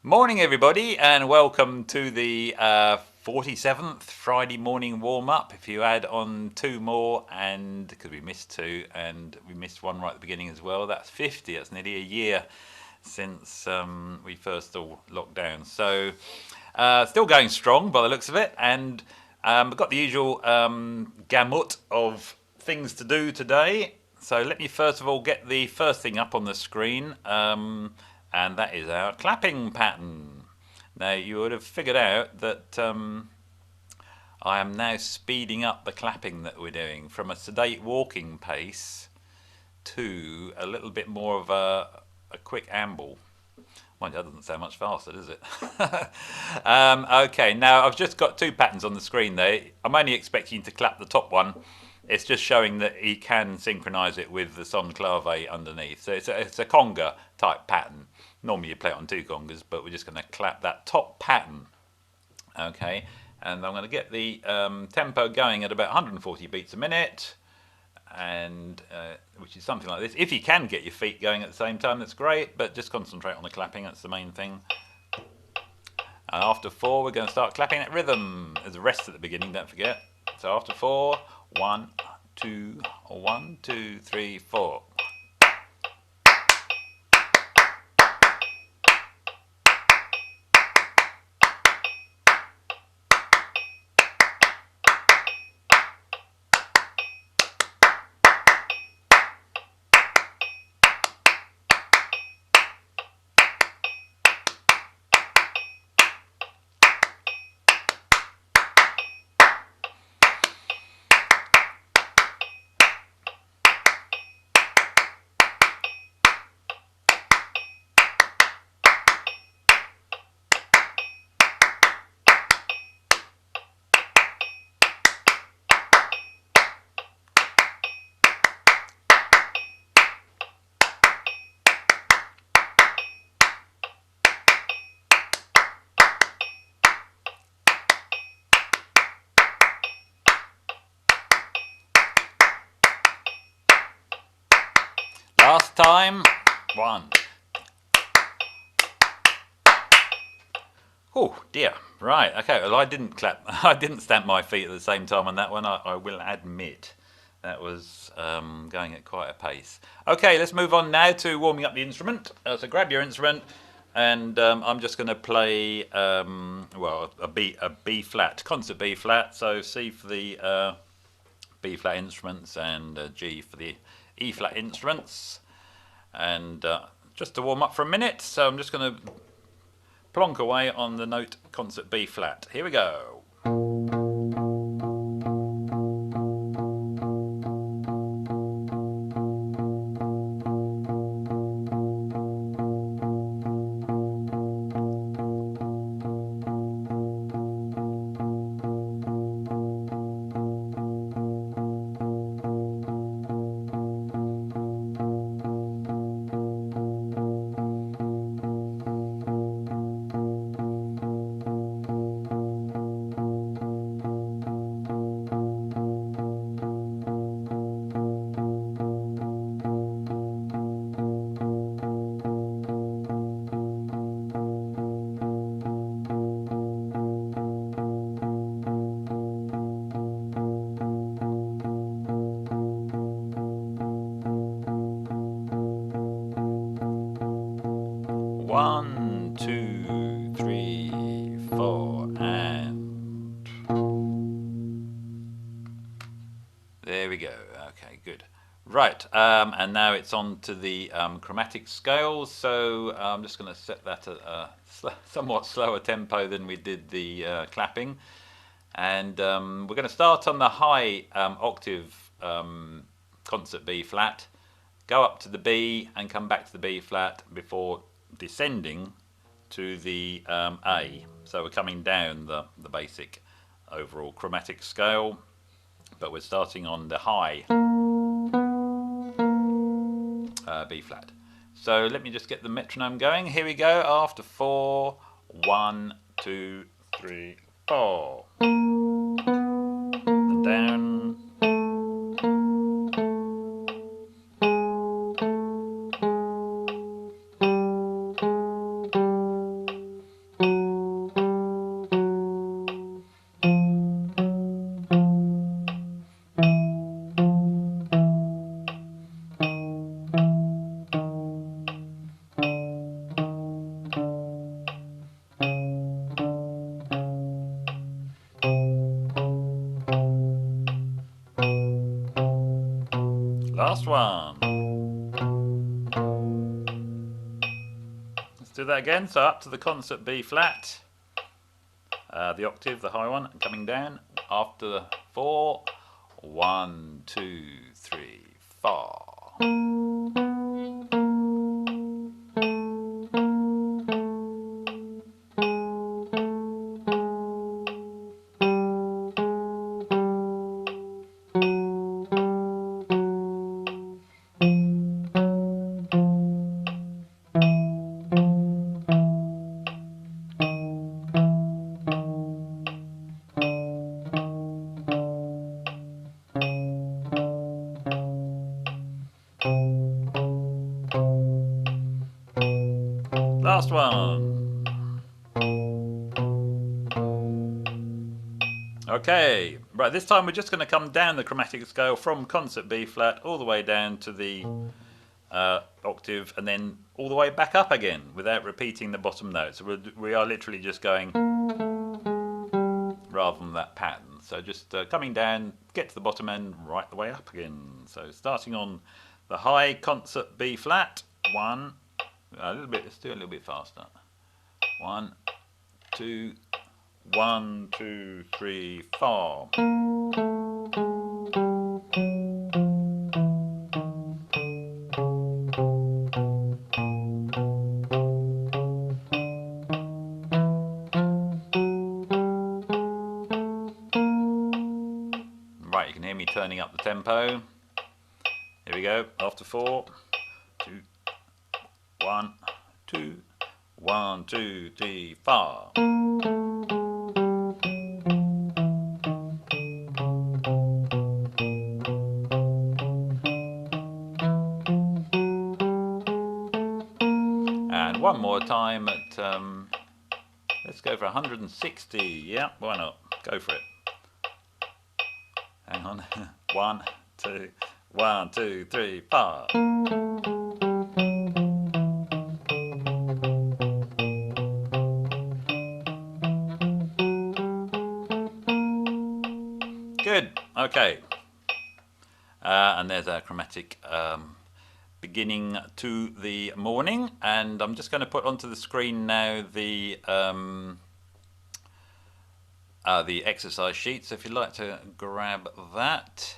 Morning, everybody, and welcome to the 47th Friday morning warm up. If you add on two more, and because we missed two and we missed one right at the beginning as well, that's 50. That's nearly a year since we first all locked down. So, still going strong by the looks of it, and we've got the usual gamut of things to do today. So, let me first of all get the first thing up on the screen. And that is our clapping pattern. Now you would have figured out that I am now speeding up the clapping that we're doing from a sedate walking pace to a little bit more of a quick amble. Mind you, that doesn't sound much faster, does it? Okay, now I've just got two patterns on the screen there. I'm only expecting to clap the top one. It's just showing that he can synchronize it with the son clave underneath. So it's a conga type pattern. Normally you play it on two congas, but we're just going to clap that top pattern. Okay, and I'm going to get the tempo going at about 140 beats a minute, and which is something like this. If you can get your feet going at the same time, that's great, but just concentrate on the clapping, that's the main thing. And after 4, we're going to start clapping at rhythm. There's a rest at the beginning, don't forget. So after 4, 1, 2, 1, 2, 3, 4. Last time, 1. Oh dear, right, okay, well I didn't clap, I didn't stamp my feet at the same time on that one, I will admit. That was going at quite a pace. Okay, let's move on now to warming up the instrument. So grab your instrument, and I'm just going to play, well, a B flat, concert B flat, so C for the B flat instruments and G for the E flat instruments. And just to warm up for a minute, so I'm just going to plonk away on the note concert B flat. Here we go. One, two, three, four, and there we go. Okay, good. Right, and now it's on to the chromatic scales. So I'm just going to set that at a somewhat slower tempo than we did the clapping. And we're going to start on the high octave concert B flat, go up to the B and come back to the B flat before descending to the A. So we're coming down the basic overall chromatic scale, but we're starting on the high B flat. So let me just get the metronome going. Here we go. After 4, 1, 2, 3, 4. And down. Last one. Let's do that again. So up to the concert B flat, the octave, the high one, coming down after the 4. 1, 2, 3, 4. Last one. Okay, right, this time we're just going to come down the chromatic scale from concert B flat all the way down to the octave and then all the way back up again without repeating the bottom note. So we are literally just going rather than that pattern. So just coming down, get to the bottom and right the way up again. So starting on the high concert B flat, 1, a little bit, let's do it a little bit faster. 1, 2, 1, 2, 3, 4. Right, you can hear me turning up the tempo. Here we go, after 4, 2, 1, 2, 1, 2, 3, 4. And one more time at, let's go for 160. Yeah, why not? Go for it. Hang on. 1, 2, 1, 2, 3, 4. Good. Okay. And there's our chromatic beginning to the morning, and I'm just going to put onto the screen now the exercise sheet, so if you'd like to grab that.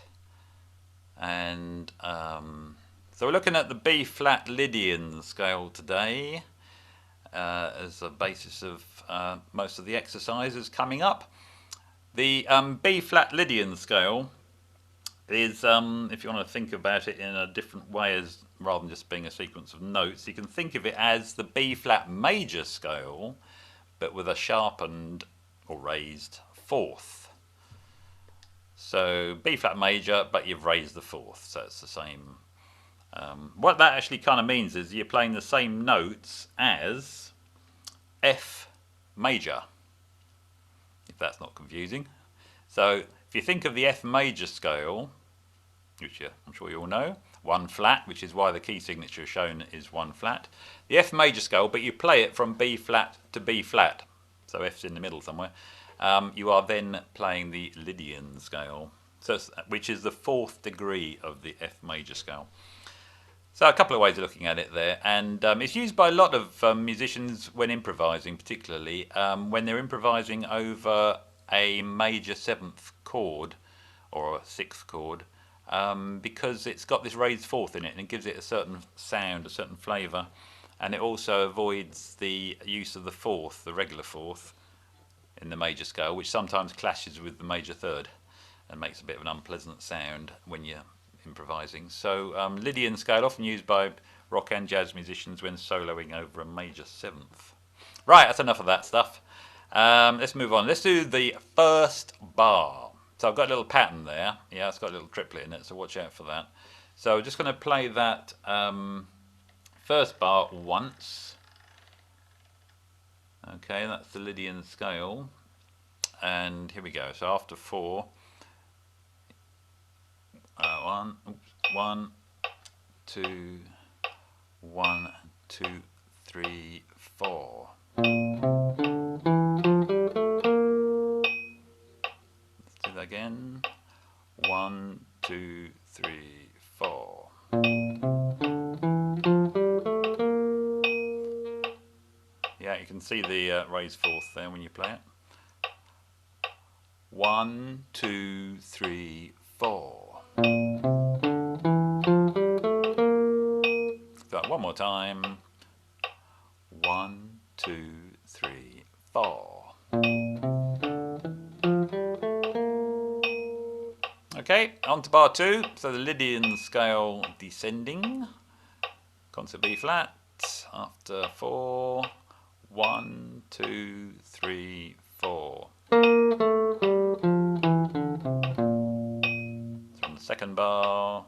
And so we're looking at the B flat Lydian scale today as a basis of most of the exercises coming up. The B flat Lydian scale is, if you want to think about it in a different way, as rather than just being a sequence of notes, you can think of it as the B flat major scale, but with a sharpened or raised fourth. So B flat major, but you've raised the fourth, so it's the same. What that actually kind of means is you're playing the same notes as F major, if that's not confusing. So if you think of the F major scale, which I'm sure you all know, 1 flat, which is why the key signature shown is 1 flat. The F major scale, but you play it from B flat to B flat, so F's in the middle somewhere. You are then playing the Lydian scale, so which is the 4th degree of the F major scale. So a couple of ways of looking at it there, and it's used by a lot of musicians when improvising, particularly when they're improvising over a major 7th chord or a 6th chord, because it's got this raised fourth in it and it gives it a certain sound, a certain flavour, and it also avoids the use of the fourth, the regular fourth, in the major scale, which sometimes clashes with the major third and makes a bit of an unpleasant sound when you're improvising. So Lydian scale, often used by rock and jazz musicians when soloing over a major 7th. Right, that's enough of that stuff. Let's move on. Let's do the first bar. So I've got a little pattern there. Yeah, it's got a little triplet in it, so watch out for that. So we're just going to play that first bar once. Okay, that's the Lydian scale. And here we go. So after 4, 1, 2, 1, 2, 3, 4. Let's do that again. 1, 2, 3, 4. Yeah, you can see the raised fourth there when you play it. 1, 2, 3, 4. So one more time. 1, 2, 3, 4. Okay, on to bar 2. So the Lydian scale descending. Concert B flat. After 4. 1, 2, 3, 4. From the second bar.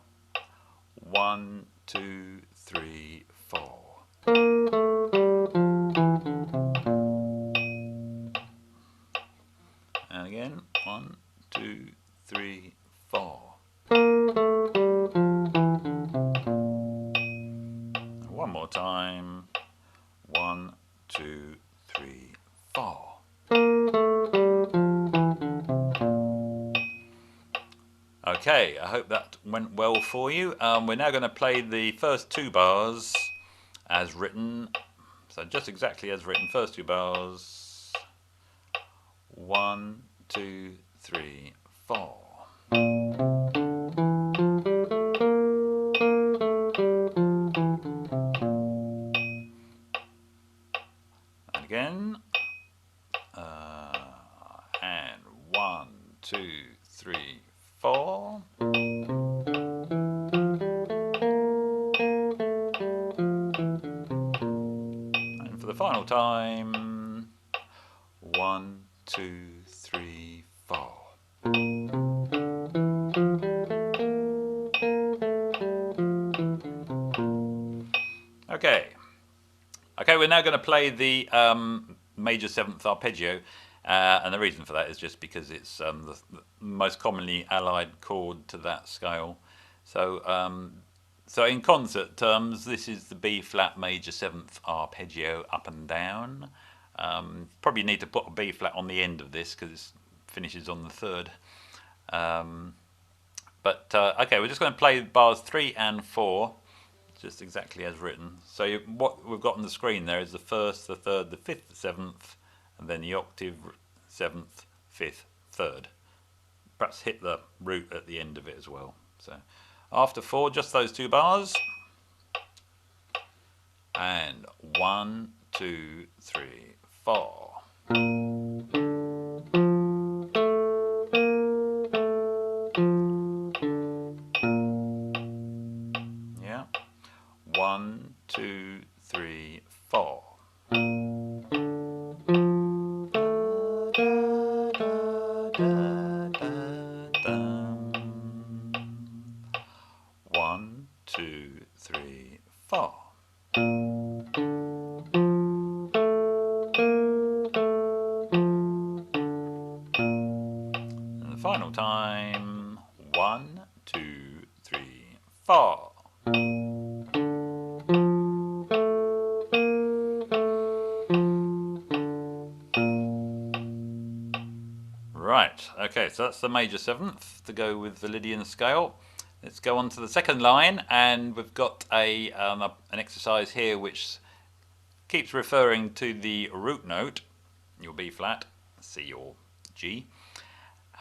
1, 2, 3, 4. And again, 1, 2, 3, 4. One more time. 1, 2, 3, 4. Okay, I hope that went well for you. We're now going to play the first 2 bars as written. So just exactly as written, first 2 bars. 1, 2, 3, 4. And again. And 1, 2, 3, 4. And for the final time, 1, 2, 3, 4. Okay. Okay, we're now going to play the major 7th arpeggio, and the reason for that is just because it's the most commonly allied chord to that scale. So, so in concert terms, this is the B flat major 7th arpeggio up and down. Probably need to put a B flat on the end of this because it finishes on the 3rd. Okay, we're just going to play bars 3 and 4. Just exactly as written. So what we've got on the screen there is the 1st, the 3rd, the 5th, the 7th, and then the octave 7th, 5th, 3rd. Perhaps hit the root at the end of it as well. So after 4, just those 2 bars. And 1, 2, 3, 4. Yeah. 1, 2, 3, 4. One, two, three, 4. And the final time. 1, 2, 3, 4. Right, okay, so that's the major 7th to go with the Lydian scale. Let's go on to the second line, and we've got an exercise here which keeps referring to the root note, your B flat, C or G,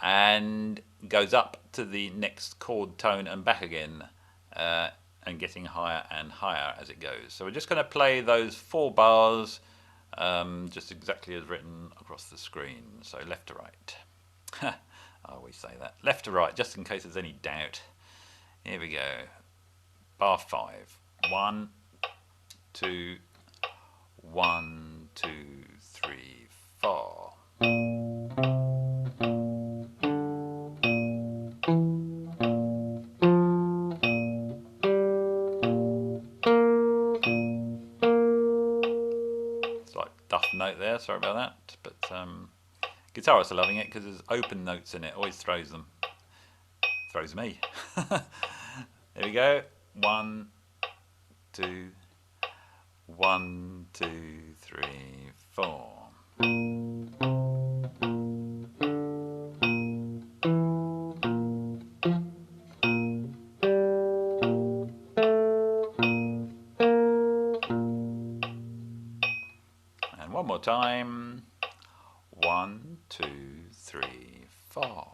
and goes up to the next chord tone and back again, and getting higher and higher as it goes. So we're just going to play those 4 bars just exactly as written across the screen. So left to right. I always say that. Left to right, just in case there's any doubt. Here we go. Bar 5. 1, 2, 1, 2, 3, 4. Slight duff note there, sorry about that. But guitarists are loving it because there's open notes in it, always throws them. Throws me. There we go. 1, 2, 1, 2, 3, 4. And And one more time. 1, 2, 3, 4.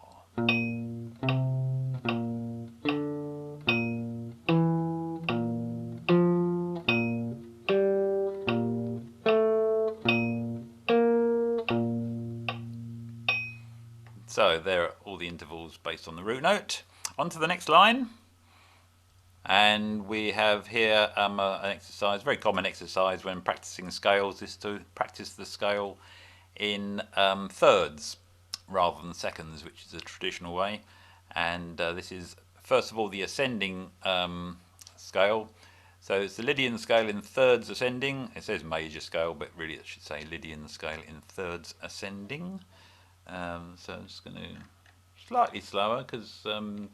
So there are all the intervals based on the root note. On to the next line. And we have here an exercise, very common exercise when practicing scales, is to practice the scale in thirds rather than seconds, which is a traditional way. And this is first of all the ascending scale. So it's the Lydian scale in thirds ascending. It says major scale, but really it should say Lydian scale in thirds ascending. So I'm just going to slightly slower because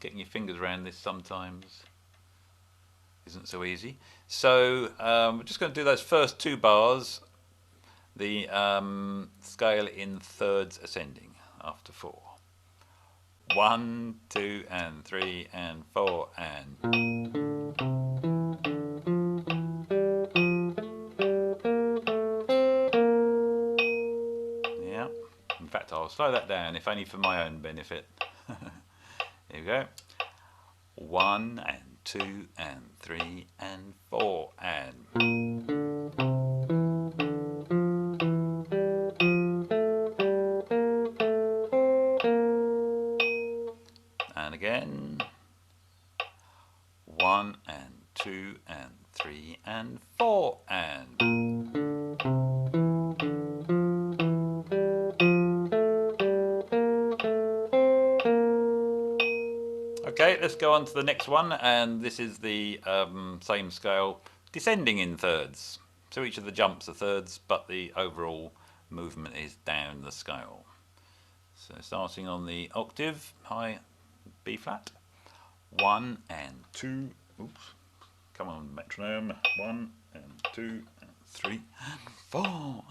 getting your fingers around this sometimes isn't so easy. So we're just going to do those first 2 bars, the scale in thirds ascending after 4. 1, 2, and 3, and 4, and. Yeah, in fact I'll slow that down, if only for my own benefit. Here we go. 1, and 2, and 3, and 4, and. And again. 1, and 2, and 3, and 4, and. Okay, let's go on to the next one, and this is the same scale, descending in thirds. So each of the jumps are thirds, but the overall movement is down the scale. So starting on the octave, high B flat, 1 and 2, oops, come on metronome, 1 and 2 and 3 and 4.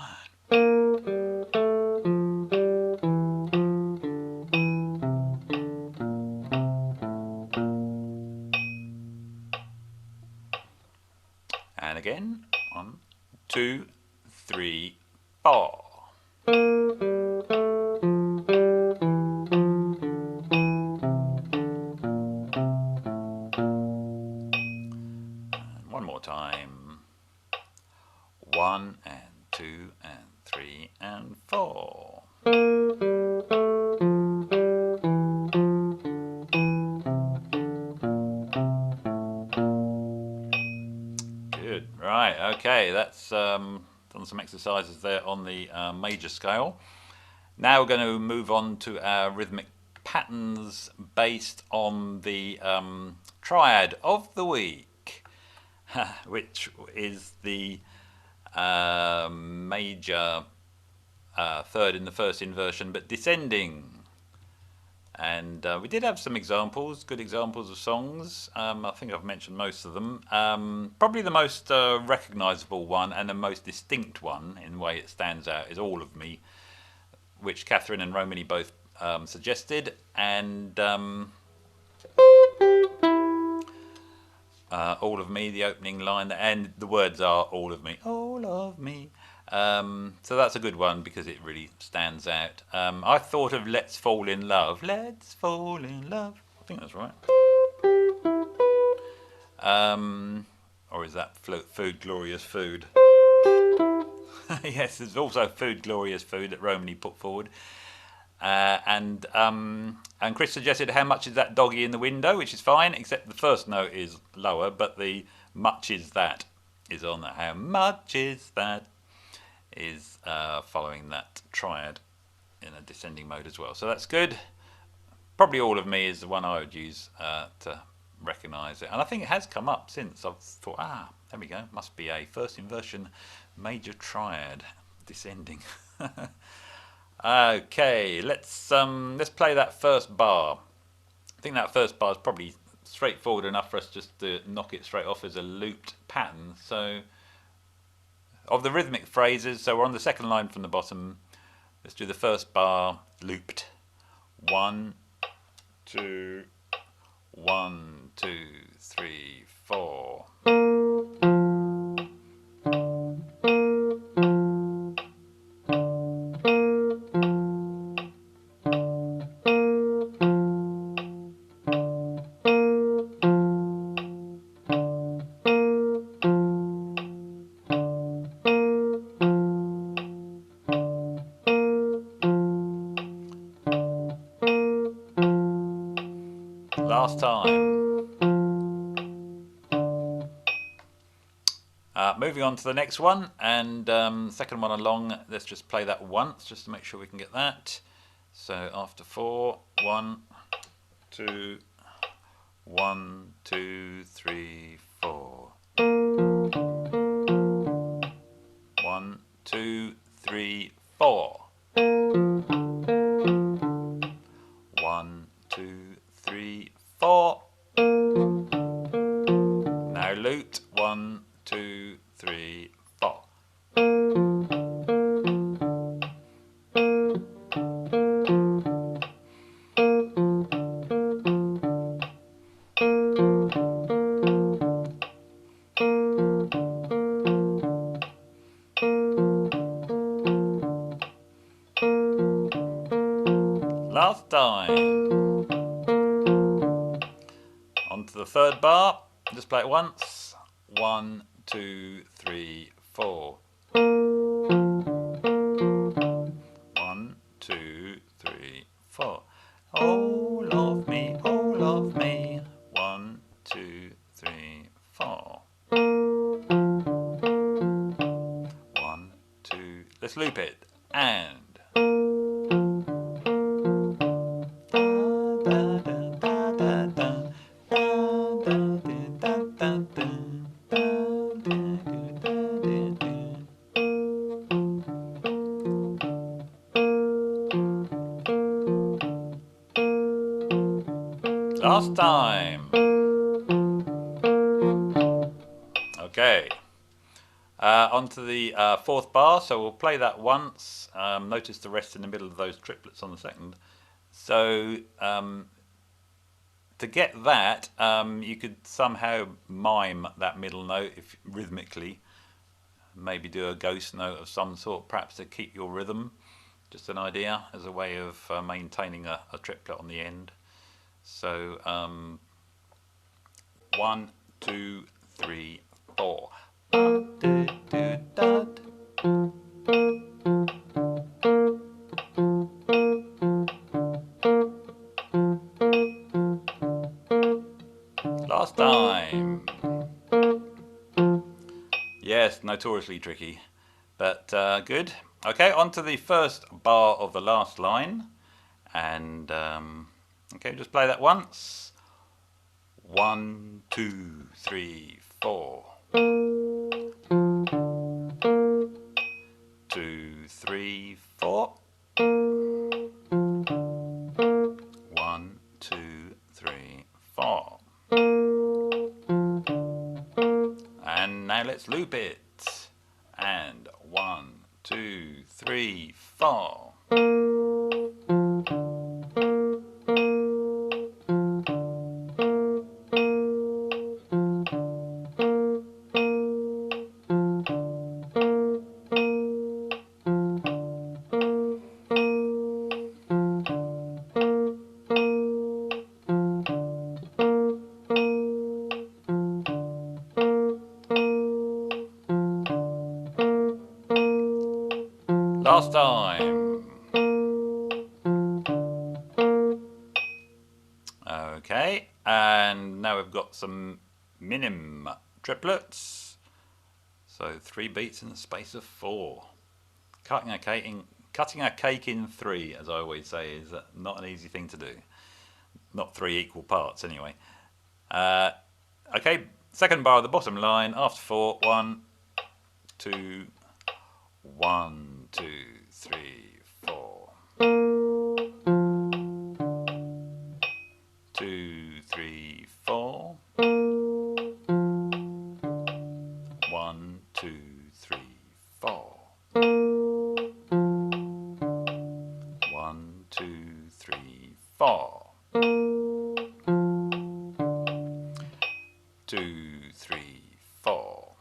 And again, 1, 2, 3, 4. And one more time. 1 and 2 and 3 and 4. Good, right, okay, that's done some exercises there on the major scale. Now we're going to move on to our rhythmic patterns based on the triad of the week, which is the major third in the first inversion, but descending. And we did have some examples, good examples of songs. I think I've mentioned most of them. Probably the most recognisable one and the most distinct one in the way it stands out is All of Me, which Catherine and Romany both suggested. And All of Me, the opening line, and the words are all of me, all of me. So that's a good one because it really stands out. I thought of Let's Fall in Love. Let's fall in love. I think that's right. Or is that Food Glorious Food? Yes, there's also Food Glorious Food that Romany put forward. And Chris suggested How Much Is That Doggy in the Window, which is fine, except the first note is lower, but the Much Is That is on that. How much is that is following that triad in a descending mode as well. So that's good. Probably All of Me is the one I would use to recognise it. And I think it has come up since. I've thought, there we go, must be a first inversion major triad descending. Okay, let's play that first bar. I think that first bar is probably straightforward enough for us just to knock it straight off as a looped pattern. So of the rhythmic phrases, so we're on the second line from the bottom. Let's do the first bar looped. 1, 2, 1, 2, 3, 4. Last time. Moving on to the next one, and second one along, let's just play that once just to make sure we can get that. So after 4, 1, 2, 1, 2, 3, 4. 1, 2, 3, 4. 1, 2, 3, 4. Now lute. 1, 2, 3, 4. Last time. On to the third bar. Just play it once. 1, 2, 3, 4. 1, 2, 3, 4. Oh, love me, oh, love me. 1, 2, 3, 4. 1, 2. Let's loop it. And. Last time. Okay. Onto the fourth bar, so we'll play that once. Notice the rest in the middle of those triplets on the second. So to get that, you could somehow mime that middle note if rhythmically. Maybe do a ghost note of some sort, perhaps to keep your rhythm. Just an idea as a way of maintaining a triplet on the end. So 1, 2, 3, 4. Last time. Yes, notoriously tricky, but good. Okay, on to the first bar of the last line. And okay, just play that once. 1, 2, 3, 4. 2, 3, 4. 1, 2, 3, 4. And now let's loop it. And 1, 2, 3, 4. Last time. Okay, and now we've got some minim triplets. So 3 beats in the space of 4. Cutting a cake in 3, as I always say, is not an easy thing to do. Not 3 equal parts, anyway. Okay, second bar of the bottom line after 4. 1, 2, 1, 2, 3, 4. 2, 3, 4. 1, 2, 3, 4. 1, 2, 3, 4. 2, 3, 4.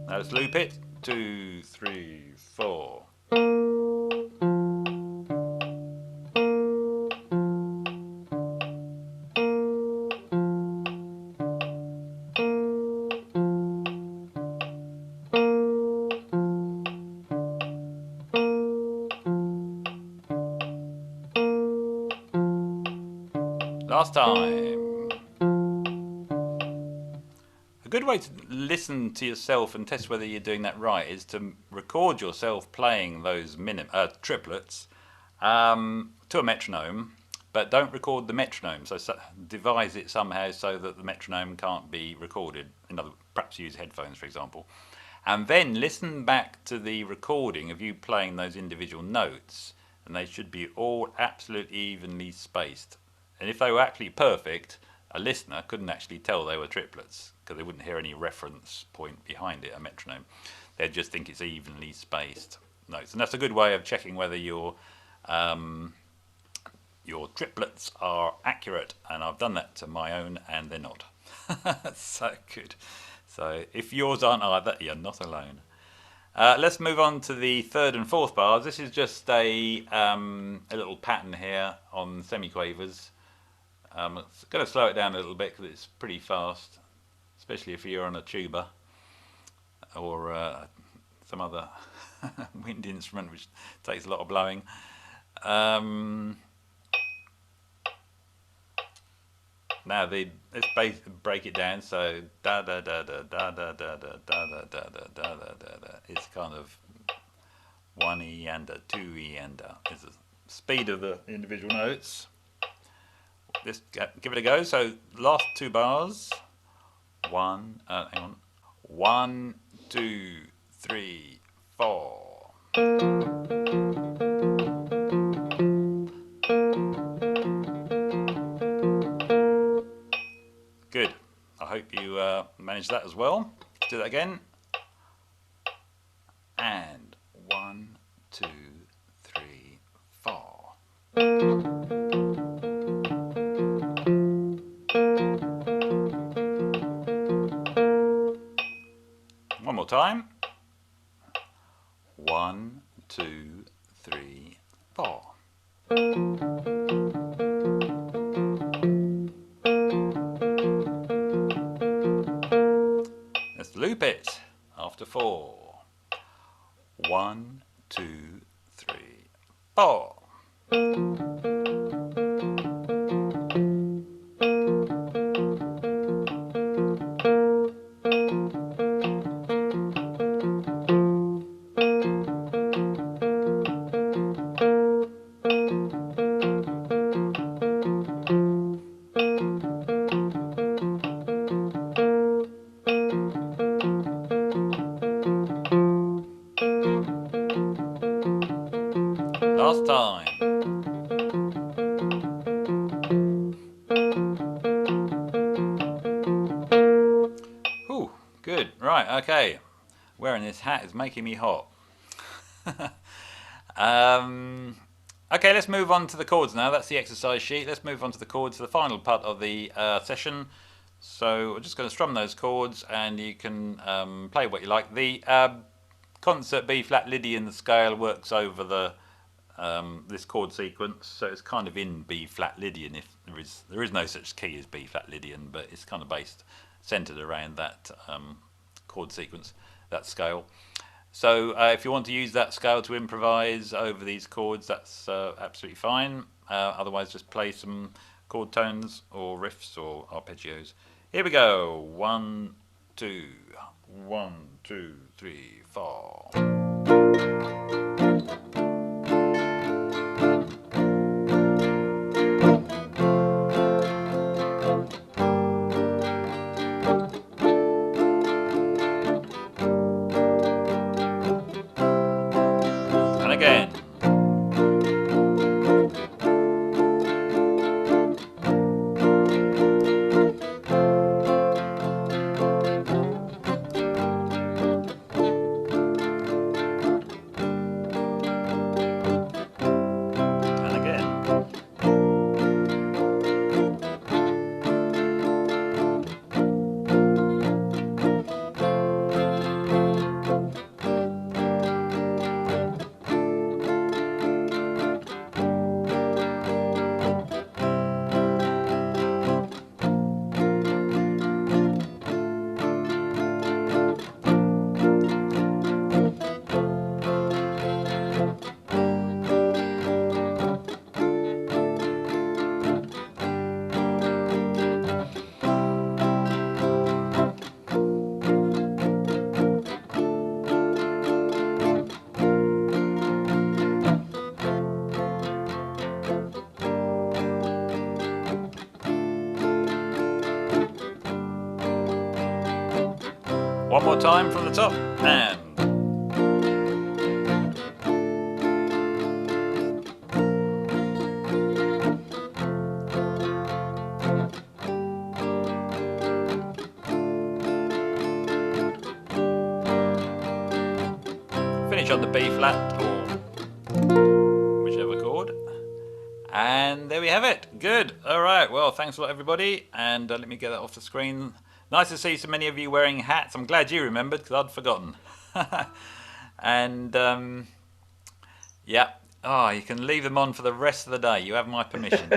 Now let's loop it. 2, 3, 4. Last time. A good way to listen to yourself and test whether you're doing that right is to record yourself playing those triplets to a metronome, but don't record the metronome. So devise it somehow so that the metronome can't be recorded. Perhaps use headphones, for example. And then listen back to the recording of you playing those individual notes, and they should be all absolutely evenly spaced. And if they were actually perfect, a listener couldn't actually tell they were triplets because they wouldn't hear any reference point behind it, a metronome. They'd just think it's evenly spaced notes. And that's a good way of checking whether your triplets are accurate. And I've done that to my own and they're not. So good. So if yours aren't either, you're not alone. Let's move on to the third and fourth bars. This is just a little pattern here on semiquavers. I'm going to slow it down a little bit because it's pretty fast, especially if you're on a tuba or some other wind instrument which takes a lot of blowing. Now let's break it down. So da da da da da da da da da da da da da da. It's kind of 1 E and a 2 E and a. It's the speed of the individual notes. Let's give it a go. So last two bars. Hang on. 1, 2, 3, 4. Good. I hope you managed that as well. Let's do that again. And 1, 2, 3, 4. One more time. 1, 2, 3, 4. Let's loop it after 4. 1, 2, 3, 4. Last time. Ooh, good. Right, okay. Wearing this hat is making me hot. Okay, let's move on to the chords now. That's the exercise sheet. Let's move on to the chords for the final part of the session. So we're just going to strum those chords and you can play what you like. The concert B flat Lydian scale works over the this chord sequence, so it's kind of in B flat Lydian. If there is no such key as B flat Lydian, but it's kind of centered around that chord sequence, that scale. So if you want to use that scale to improvise over these chords, that's absolutely fine. Otherwise, just play some chord tones or riffs or arpeggios. Here we go. 1, 2, 1, 2, 3, 4. And again. One more time from the top, and finish on the B flat or whichever chord. And there we have it. Good. All right. Well, thanks a lot, everybody. And let me get that off the screen. Nice to see so many of you wearing hats. I'm glad you remembered because I'd forgotten. And yeah. Oh, you can leave them on for the rest of the day. You have my permission.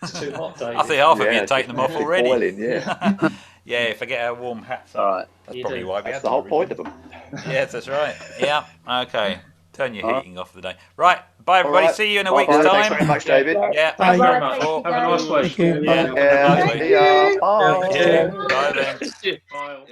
It's too hot, David. I think half of you have taken them off already. Boiling, yeah. Yeah, forget our warm hats. All right. That's You probably do. why we That's had the whole them point of them. Yes, that's right. Yeah. Okay. Turn your heating off for the day. Right. Bye, everybody. Right. See you in a Bye, week's bye. time. Thanks very much, David. Yeah. Thanks Bye. very much. Oh, Have a nice week. Thank you. Yeah. Bye. Have a nice Yeah. week. See ya. Bye. Yeah. Bye then. Bye.